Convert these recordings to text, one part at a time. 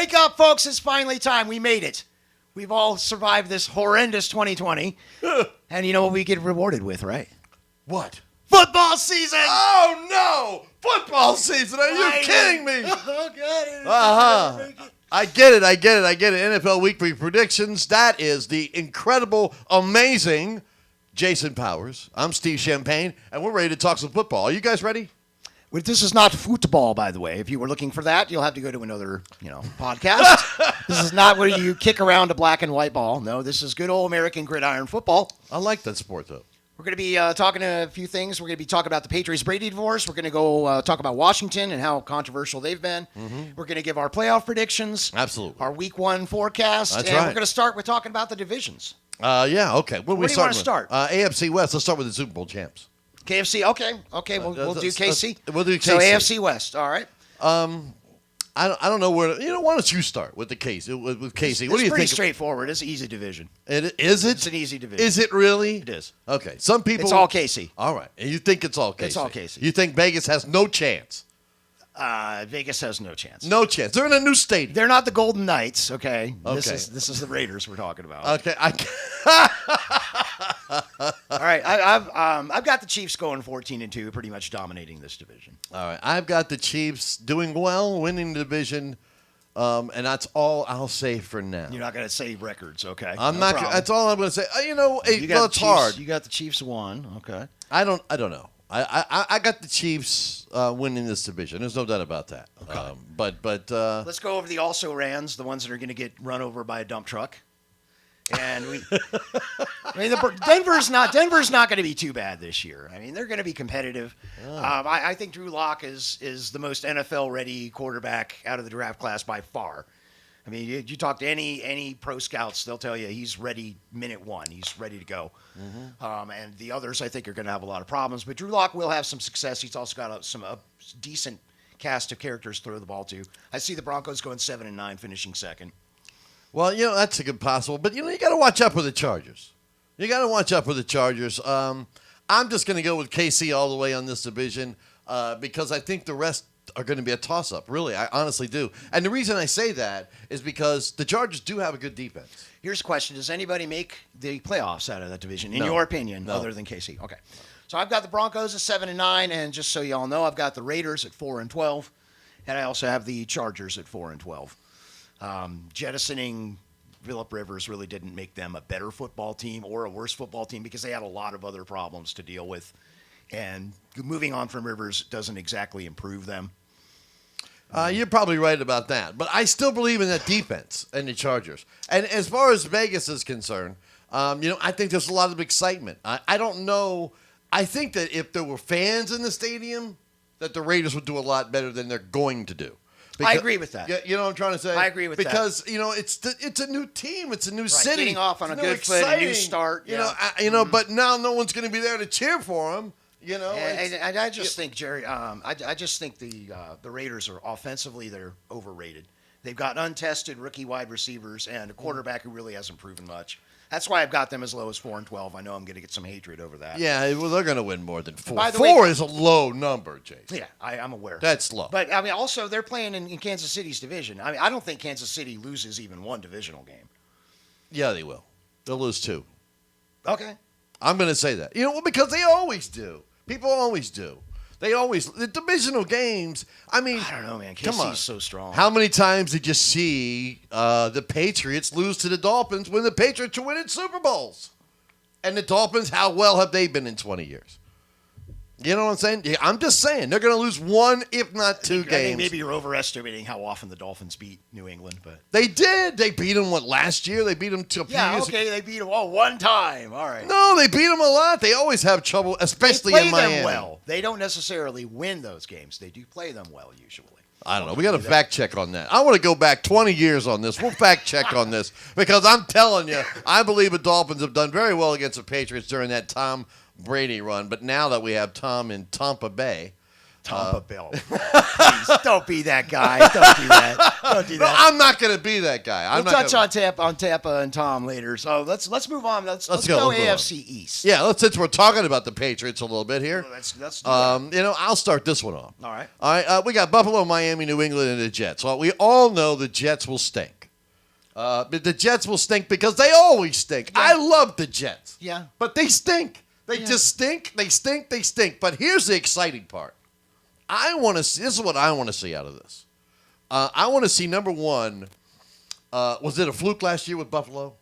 Wake up, folks. It's finally time. We made it. We've all survived this horrendous 2020. And you know what we get rewarded with, right? What? Football season! Oh, no! Football season! Are you kidding me? Oh, God. Uh-huh. I get it. NFL Weekly predictions. That is the incredible, amazing Jason Powers. I'm Steve Champagne, and we're ready to talk some football. Are you guys ready? Well, this is not football, by the way. If you were looking for that, you'll have to go to another, podcast. This is not where you kick around a black and white ball. No, this is good old American gridiron football. I like that sport, though. We're going to be talking a few things. We're going to be talking about the Patriots-Brady divorce. We're going to go talk about Washington and how controversial they've been. Mm-hmm. We're going to give our playoff predictions. Absolutely. Our Week 1 forecast. That's and right. We're going to start with talking about the divisions. Yeah, okay. Where do you want to start? AFC West. Let's start with the Super Bowl champs. KFC, okay. We'll do KC. We'll do KC. So AFC West, all right. I don't know where. Why don't you start with the case with KC? What do you think? It's pretty straightforward. It's an easy division. Is it? It's an easy division. Is it really? It is. Okay. Some people. It's all KC. All right. And you think it's all KC? It's all KC. You think Vegas has no chance? Vegas has no chance. No chance. They're in a new stadium. They're not the Golden Knights, okay? Okay. This is the Raiders we're talking about. Okay. All right. I've got the Chiefs going 14-2, pretty much dominating this division. All right. I've got the Chiefs doing well, winning the division, and that's all I'll say for now. You're not going to say records, okay? I'm No not. problem. That's all I'm going to say. It's Chiefs, hard. You got the Chiefs 1, okay? I don't know. I got the Chiefs winning this division. There's no doubt about that. Okay. But Let's go over the also-rans, the ones that are going to get run over by a dump truck. And Denver's not going to be too bad this year. I mean, they're going to be competitive. Oh. I think Drew Lock is the most NFL-ready quarterback out of the draft class by far. I mean, you talk to any pro scouts, they'll tell you he's ready minute one. He's ready to go. Mm-hmm. And the others, I think, are going to have a lot of problems. But Drew Lock will have some success. He's also got some decent cast of characters to throw the ball to. I see the Broncos going 7-9, finishing second. Well, that's a good possible. But, you got to watch out with the Chargers. I'm just going to go with KC all the way on this division because I think the rest are going to be a toss-up. Really, I honestly do. And the reason I say that is because the Chargers do have a good defense. Here's a question. Does anybody make the playoffs out of that division, in No. your opinion, No. other than KC? Okay. So I've got the Broncos at 7-9, and just so you all know, I've got the Raiders at 4-12, and I also have the Chargers at 4-12. Jettisoning Phillip Rivers really didn't make them a better football team or a worse football team because they had a lot of other problems to deal with. And moving on from Rivers doesn't exactly improve them. You're probably right about that. But I still believe in that defense and the Chargers. And as far as Vegas is concerned, I think there's a lot of excitement. I don't know. I think that if there were fans in the stadium, that the Raiders would do a lot better than they're going to do. I agree with that. You know what I'm trying to say? I agree with because, that. it's a new team. It's a new Right, city. getting off on a good foot, a new start. But now no one's going to be there to cheer for them. And I just think, Jerry, I just think the Raiders are offensively, they're overrated. They've got untested rookie wide receivers and a quarterback who really hasn't proven much. That's why I've got them as low as 4-12. I know I'm going to get some hatred over that. Yeah, well, they're going to win more than 4. By the 4 way, is a low number, Jason. Yeah, I'm aware. That's low. But, I mean, also, they're playing in Kansas City's division. I mean, I don't think Kansas City loses even one divisional game. Yeah, they will. They'll lose 2. Okay. I'm going to say that. Because they always do. People always do. The divisional games, I mean. I don't know, man. Come on. KC's so strong. How many times did you see the Patriots lose to the Dolphins when the Patriots were winning Super Bowls? And the Dolphins, how well have they been in 20 years? You know what I'm saying? Yeah, I'm just saying. They're going to lose 1, if not 2 games. I think maybe you're overestimating how often the Dolphins beat New England. But they did. They beat them, last year? They beat them a few years ago. They beat them one time. All right. No, they beat them a lot. They always have trouble, especially in Miami. They play them well. They don't necessarily win those games. They do play them well, usually. I don't know. We got to fact check on that. I want to go back 20 years on this. We'll fact check on this because I'm telling you, I believe the Dolphins have done very well against the Patriots during that Tom Brady run. But now that we have Tom in Tampa Bay, Tampa Bill. Please, don't be that guy. Don't do that. Don't do No, that. I'm not going to be that guy. We'll touch on Tampa and Tom later. So let's move on. Let's go AFC East. Yeah, since we're talking about the Patriots a little bit here. Let's do that. I'll start this one off. All right. All right. We got Buffalo, Miami, New England, and the Jets. Well, we all know the Jets will stink. But the Jets will stink because they always stink. Yeah. I love the Jets. Yeah. But they stink. They just stink. They stink. They stink. But here's the exciting part. I want to see. This is what I want to see out of this. I want to see, number one, was it a fluke last year with Buffalo?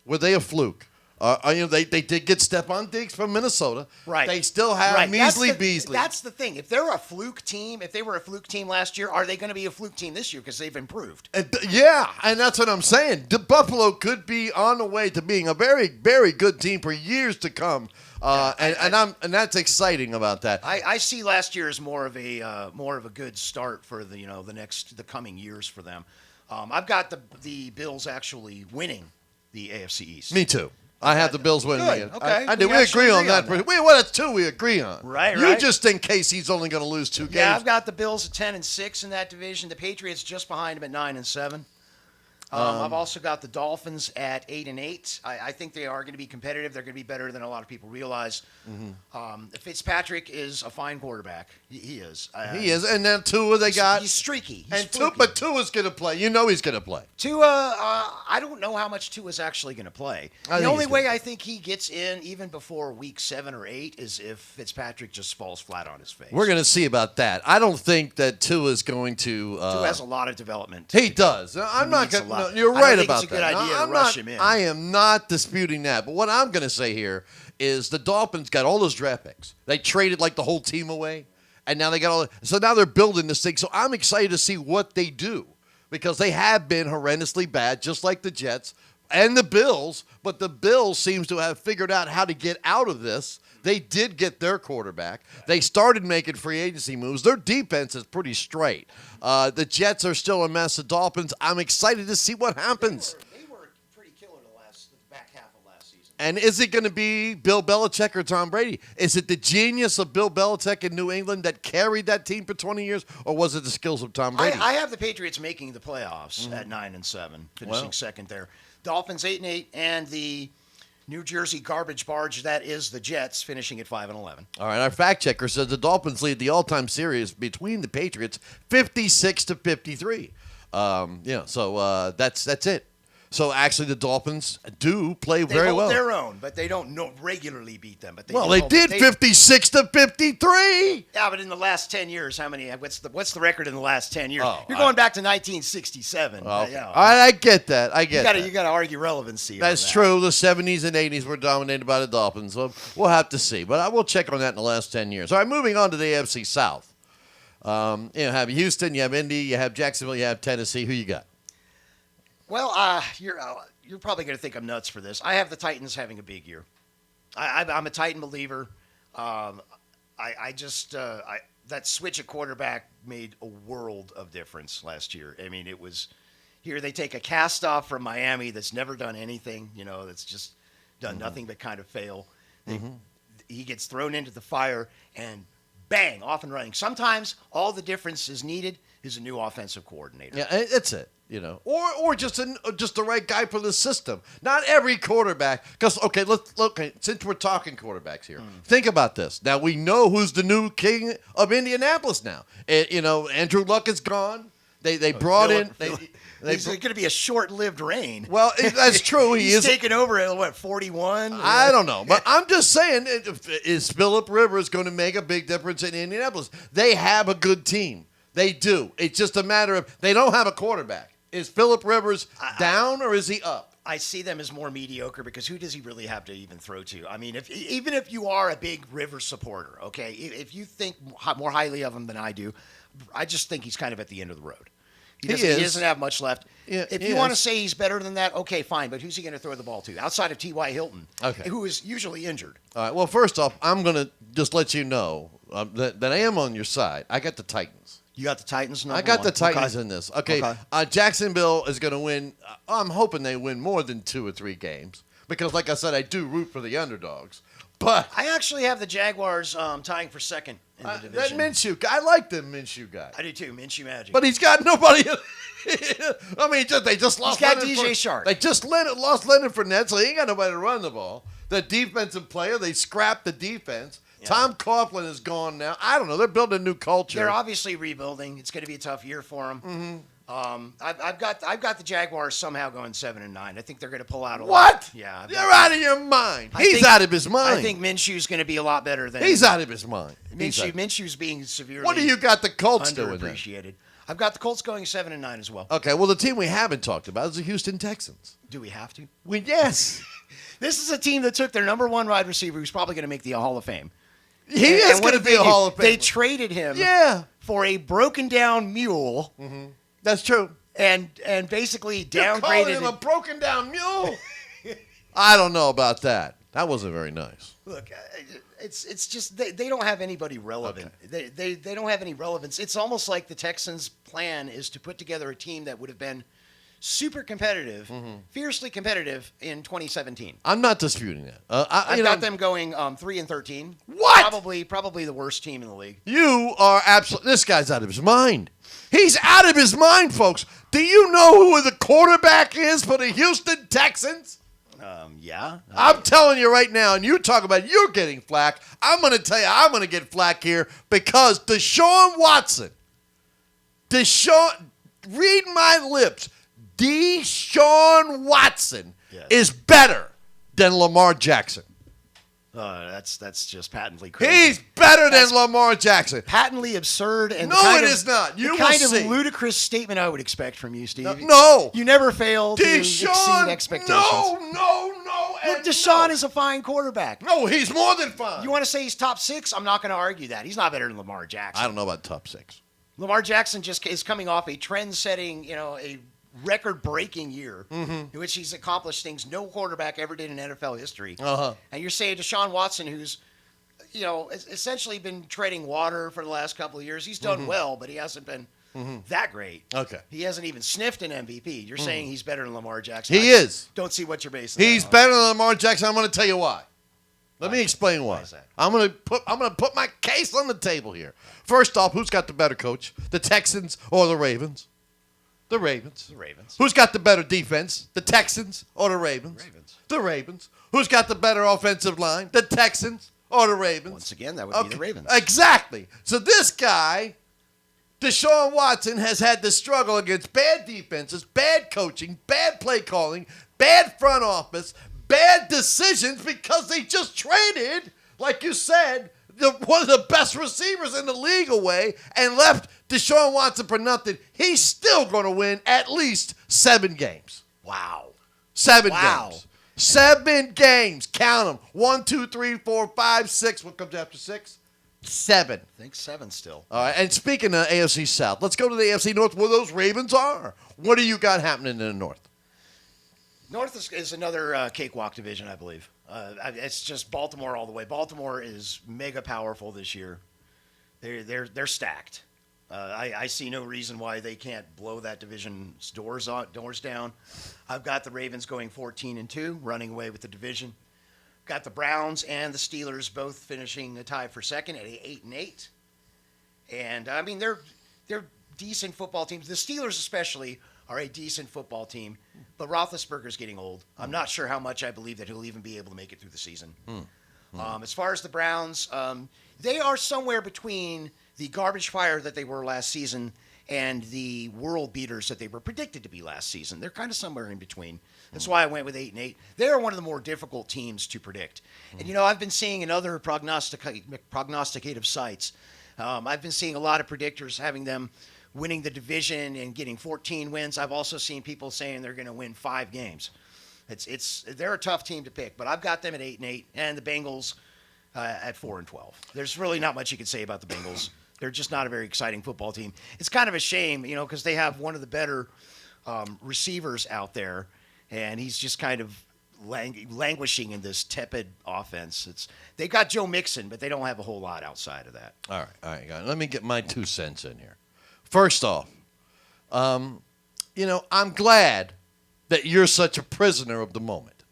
Were they a fluke? They did get Stephon Diggs from Minnesota. Right. They still have Measly Beasley. That's the thing. If they're a fluke team, if they were a fluke team last year, are they going to be a fluke team this year because they've improved? Yeah, and that's what I'm saying. The Buffalo could be on the way to being a very, very good team for years to come. And that's exciting about that. I see last year as more of a good start for the coming years for them. I've got the Bills actually winning the AFC East. Me too. I have the Bills winning. Good. Okay. I do. We agree on that. That's two we agree on. Right. You just think Casey's only going to lose 2 games. Yeah, I've got the Bills at 10-6 in that division. The Patriots just behind them at 9-7. I've also got the Dolphins at 8-8. I think they are going to be competitive. They're going to be better than a lot of people realize. Fitzpatrick is a fine quarterback. He is. He is. And then Tua they got. He's streaky. But Tua's going to play. You know he's going to play. Tua, I don't know how much Tua's actually going to play. The only way I think he gets in, even before week 7 or 8, is if Fitzpatrick just falls flat on his face. We're going to see about that. I don't think that Tua's going to. Tua has a lot of development. He does. I'm not going to. You're right about that. It's a good idea to rush him in. I am not disputing that. But what I'm going to say here is the Dolphins got all those draft picks. They traded like the whole team away, and now they got all. So now they're building this thing. So I'm excited to see what they do because they have been horrendously bad, just like the Jets and the Bills. But the Bills seems to have figured out how to get out of this. They did get their quarterback. They started making free agency moves. Their defense is pretty straight. The Jets are still a mess. The Dolphins, I'm excited to see what happens. They were pretty killer the back half of last season. And is it going to be Bill Belichick or Tom Brady? Is it the genius of Bill Belichick in New England that carried that team for 20 years, or was it the skills of Tom Brady? I have the Patriots making the playoffs at 9-7, finishing second there. Dolphins 8-8, and the New Jersey garbage barge, that is the Jets, finishing at 5-11. All right, our fact checker says the Dolphins lead the all-time series between the Patriots 56-53. So that's it. So actually, the Dolphins do play very well. They hold their own, but they don't regularly beat them. But they did 56-53. Yeah, but in the last 10 years, how many? What's the record in the last 10 years? Oh, You're going back to 1967. Okay. I get that. You got to argue relevancy. That's true. The 70s and 80s were dominated by the Dolphins. So we'll have to see, but I will check on that in the last 10 years. All right, moving on to the AFC South. You have Houston, you have Indy, you have Jacksonville, you have Tennessee. Who you got? Well, you're probably going to think I'm nuts for this. I have the Titans having a big year. I'm a Titan believer. That switch at quarterback made a world of difference last year. I mean, it was here they take a cast off from Miami that's never done anything, that's just done nothing but kind of fail. He gets thrown into the fire and bang, off and running. Sometimes all the difference is needed is a new offensive coordinator. Yeah, that's it. Or just the right guy for the system. Not every quarterback. Because let's look. Since we're talking quarterbacks here, think about this. Now we know who's the new king of Indianapolis. Now, Andrew Luck is gone. They brought in. It's going to be a short-lived reign. Well, that's true. He's taken over at 41. I don't know, but I'm just saying, is Phillip Rivers going to make a big difference in Indianapolis? They have a good team. They do. It's just a matter of they don't have a quarterback. Is Phillip Rivers down or is he up? I see them as more mediocre because who does he really have to even throw to? I mean, even if you are a big Rivers supporter, okay, if you think more highly of him than I do, I just think he's kind of at the end of the road. He doesn't have much left. Yeah, if you want to say he's better than that, okay, fine. But who's he going to throw the ball to outside of T.Y. Hilton, who is usually injured? All right. Well, first off, I'm going to just let you know that I am on your side. I got the Titans. You got the Titans? I got the Titans in this. Okay. Jacksonville is going to win. I'm hoping they win more than 2 or 3 games because, like I said, I do root for the underdogs. But I actually have the Jaguars tying for second in the That division. Minshew guy, I like the Minshew guy. I do too. Minshew Magic. But he's got nobody. I mean, they just lost. He's got Leonard DJ Shark. They just lost Leonard Fournette, so he ain't got nobody to run the ball. The defensive player, they scrapped the defense. Yeah. Tom Coughlin is gone now. I don't know. They're building a new culture. They're obviously rebuilding. It's going to be a tough year for them. Mm-hmm. I've got the Jaguars somehow going 7-9. I think they're going to pull out a lot. What? Yeah. You're out of your mind. He's out of his mind. I think Minshew's going to be a lot better than. He's out of his mind. Minshew's being severely. What do you got the Colts doing? Underappreciated. I've got the Colts going 7-9 as well. Okay. Well, the team we haven't talked about is the Houston Texans. Do we have to? Yes. This is a team that took their number one wide receiver, who's probably going to make the Hall of Fame. He is going to be a Hall of Fame. They traded him. For a broken down mule. Mm-hmm. That's true. And basically downgraded. You're calling him a broken down mule? I don't know about that. That wasn't very nice. Look, it's just they don't have anybody relevant. Okay. They don't have any relevance. It's almost like the Texans' plan is to put together a team that would have been super competitive, fiercely competitive in 2017. I'm not disputing that. I've got them going 3-13. What? Probably the worst team in the league. You are absolutely. This guy's out of his mind. He's out of his mind, folks. Do you know who the quarterback is for the Houston Texans? Yeah. I'm telling you right now, and you talk about you're getting flack. I'm going to tell you I'm going to get flack here because Deshaun Watson. Read my lips. Deshaun Watson is better than Lamar Jackson. That's just patently crazy. He's better than Lamar Jackson. Patently absurd and no, it is not. You the will kind see. of ludicrous statement I would expect from you, Steve. No, you never fail to exceed expectations. No. Look, Deshaun is a fine quarterback. No, he's more than fine. You want to say he's top 6? I'm not going to argue that. He's not better than Lamar Jackson. I don't know about top 6. Lamar Jackson just is coming off a trend-setting, a record-breaking year in which he's accomplished things no quarterback ever did in NFL history. And you're saying Deshaun Watson, who's, essentially been treading water for the last couple of years, he's done well, but he hasn't been that great. Okay. He hasn't even sniffed an MVP. You're saying he's better than Lamar Jackson. He is. Don't see what you're basing He's that on. better than Lamar Jackson. I'm going to tell you why. Let me explain why. Why is that? I'm going to put my case on the table here. First off, who's got the better coach? The Texans or the Ravens? The Ravens. The Ravens. Who's got the better defense? The Texans or the Ravens? The Ravens. Who's got the better offensive line? The Texans or the Ravens? Once again, that would be the Ravens. Exactly. So this guy, Deshaun Watson, has had to struggle against bad defenses, bad coaching, bad play calling, bad front office, bad decisions because they just traded, like you said, one of the best receivers in the league away and left Deshaun Watson for nothing. He's still going to win at least 7 games. Wow. 7 games. 7 games. Count them. 1, 2, 3, 4, 5, 6. What comes after 6? 7. I think 7 still. All right. And speaking of AFC South, let's go to the AFC North where those Ravens are. What do you got happening in the North? North is another cakewalk division, I believe. It's just Baltimore all the way. Baltimore is mega powerful this year. They're stacked. I see no reason why they can't blow that division's doors down. I've got the Ravens going 14-2, running away with the division. Got the Browns and the Steelers both finishing a tie for second at 8-8. And I mean they're decent football teams. The Steelers especially are a decent football team, but Roethlisberger's getting old. I'm not sure how much I believe that he'll even be able to make it through the season. As far as the Browns, they are somewhere between the garbage fire that they were last season and the world beaters that they were predicted to be last season. They're kind of somewhere in between. That's why I went with 8-8. They are one of the more difficult teams to predict. And, I've been seeing in other prognosticative sites, I've been seeing a lot of predictors having them winning the division and getting 14 wins. I've also seen people saying they're going to win 5 games. They're a tough team to pick, but I've got them at 8-8 and the Bengals at 4-12. There's really not much you can say about the Bengals. They're just not a very exciting football team. It's kind of a shame, because they have one of the better receivers out there, and he's just kind of languishing in this tepid offense. They got Joe Mixon, but they don't have a whole lot outside of that. All right. Let me get my 2 cents in here. First off, I'm glad that you're such a prisoner of the moment.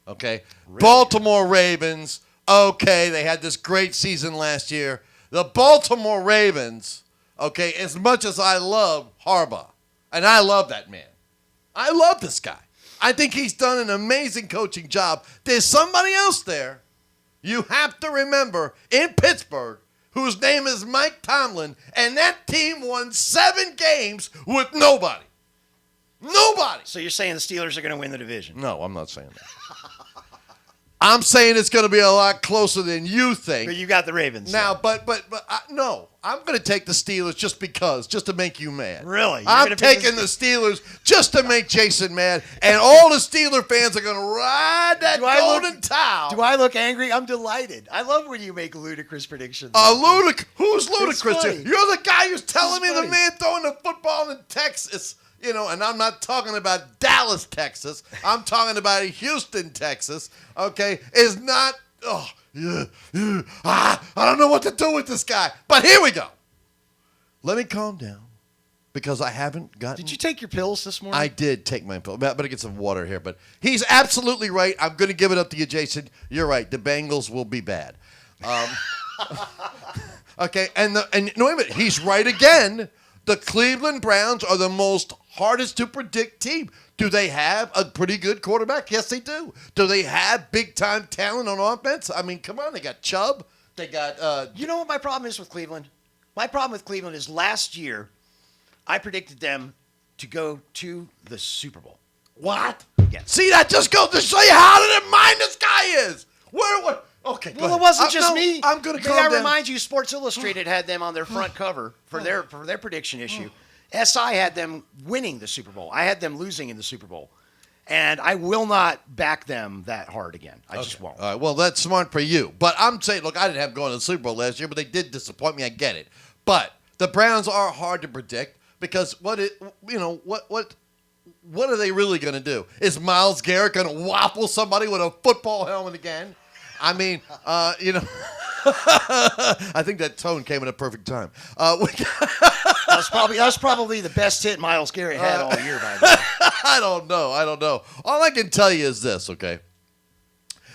Okay? Really? Baltimore Ravens, okay, they had this great season last year. The Baltimore Ravens, okay, as much as I love Harbaugh, and I love that man. I love this guy. I think he's done an amazing coaching job. There's somebody else there you have to remember in Pittsburgh whose name is Mike Tomlin, and that team won 7 games with nobody. Nobody. So you're saying the Steelers are going to win the division? No, I'm not saying that. I'm saying it's going to be a lot closer than you think. But you got the Ravens. Now, but no, I'm going to take the Steelers just to make you mad. Really? I'm taking the Steelers just to make Jason mad, and all the Steeler fans are going to ride that golden towel. Do I look angry? I'm delighted. I love when you make ludicrous predictions. Who's ludicrous? funny. You're the guy who's telling me funny. the man throwing the football in Texas. You know, and I'm not talking about Dallas, Texas. I'm talking about Houston, Texas. Okay, is not. I don't know what to do with this guy. But here we go. Let me calm down because I haven't gotten. Did you take your pills this morning? I did take my pill. I better get some water here. But he's absolutely right. I'm going to give it up to you, Jason. You're right. The Bengals will be bad. Okay, and no, wait a minute. He's right again. The Cleveland Browns are the most hardest to predict team. Do they have a pretty good quarterback? Yes, they do. Do they have big-time talent on offense? I mean, come on. They got Chubb. They got... You know what my problem is with Cleveland? My problem with Cleveland is last year I predicted them to go to the Super Bowl. What? Yes. See, that just goes to show you how to mind this guy is. What? Okay, go Well, ahead. it wasn't just no, me. I'm going to May calm I down. remind you, Sports Illustrated had them on their front cover for their prediction issue. SI had them winning the Super Bowl. I had them losing in the Super Bowl. And I will not back them that hard again. I just won't. All right, well, that's smart for you. But I'm saying, look, I didn't have them going to the Super Bowl last year, but they did disappoint me. I get it. But the Browns are hard to predict because what are they really going to do? Is Myles Garrett going to waffle somebody with a football helmet again? I mean, I think that tone came at a perfect time. That's probably the best hit Myles Garrett had all year by then. I don't know. All I can tell you is this, okay?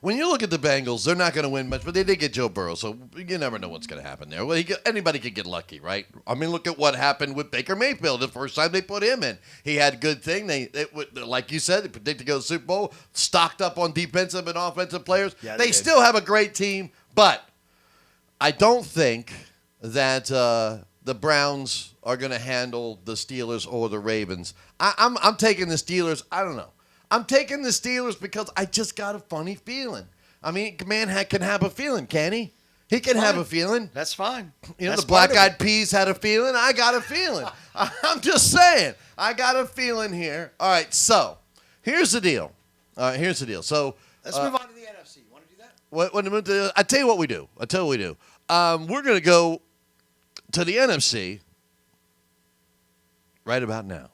When you look at the Bengals, they're not going to win much, but they did get Joe Burrow, so you never know what's going to happen there. Well, anybody could get lucky, right? I mean, look at what happened with Baker Mayfield the first time they put him in. He had a good thing. They like you said, they predicted to go to the Super Bowl, stocked up on defensive and offensive players. Yeah, they did. still have a great team, but I don't think that the Browns are going to handle the Steelers or the Ravens. I'm taking the Steelers. I don't know. I'm taking the Steelers because I just got a funny feeling. I mean, man can have a feeling, can he? He can have a feeling. That's fine. You know, That's the Black part of Eyed Peas had a feeling. I got a feeling. I'm just saying. I got a feeling here. All right, so here's the deal. So Let's move on to the NFC. You want to do that? I tell you what we do. We're going to go to the NFC right about now.